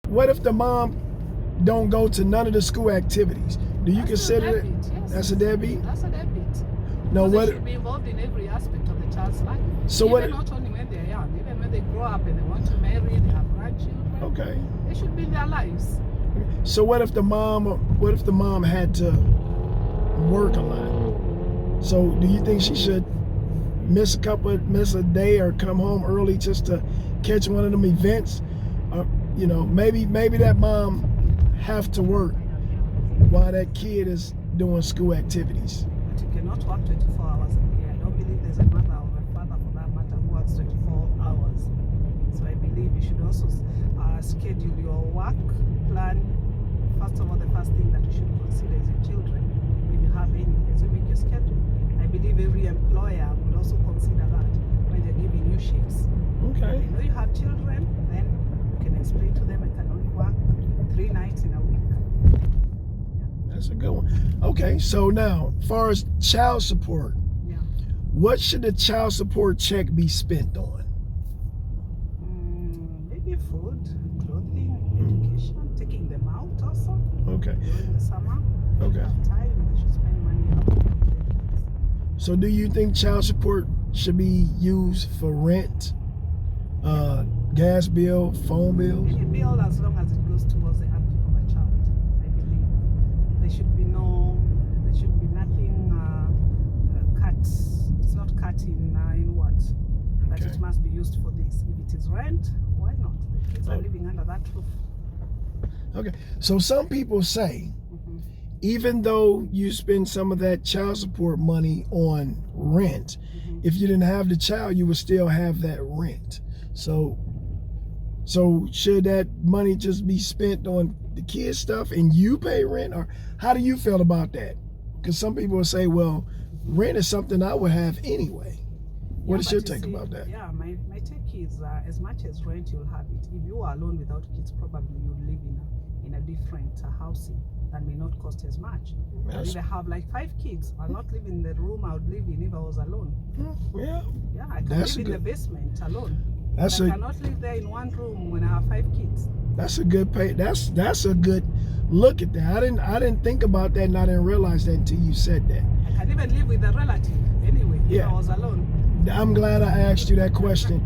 what if the mom don't go to none of the school activities? Do you consider it? Yes. That's a deadbeat? That's a deadbeat. No, Because what? they should be involved in every aspect of the child's life. So even what? not only when they're young, even when they grow up and they want to marry, they have grandchildren. Okay. They should be in their lives. So what if the mom had to work a lot? So do you think she should miss a day or come home early just to catch one of them events? You know, maybe that mom have to work while that kid is doing school activities. But you cannot work 24 hours a day. I don't believe there's a mother or a father for that matter who works 24 hours. So I believe you should also schedule your work plan. First of all, the first thing that you should consider is your children. If you have any, as you make your schedule. I believe every employer would also consider that when they're giving you shifts. Okay. You know you have children, then you can explain to them I can only work 3 nights in a week. That's a good one. Okay, so now, as far as child support, Yeah. what should the child support check be spent on? Maybe food, clothing, education, taking them out also. Okay. During the summer. Okay. Have time, they should spend money out. So do you think child support should be used for rent, gas bill, phone bills? Any bill as long as it goes towards the upkeep of a child, I believe. There should be nothing cut. It's not cut in what? But Okay. it must be used for this. If it is rent, why not? The kids are living under that roof. Okay. So some people say, even though you spend some of that child support money on rent, if you didn't have the child, you would still have that rent. So should that money just be spent on the kids stuff and you pay rent? Or how do you feel about that? Because some people will say, well, rent is something I would have anyway. What is your take about that? Yeah, my take is as much as rent you'll have it. If you are alone without kids, probably you'll live in a different housing that may not cost as much. But if I have like 5 kids, I'll not live in the room I would live in if I was alone. Yeah. Yeah, I can live in the basement alone. I cannot live there in one room when I have 5 kids. That's a good pay. That's a good look at that. I didn't think about that, and I didn't realize that until you said that. I can even live with a relative anyway if I was alone. I'm glad I asked you that question.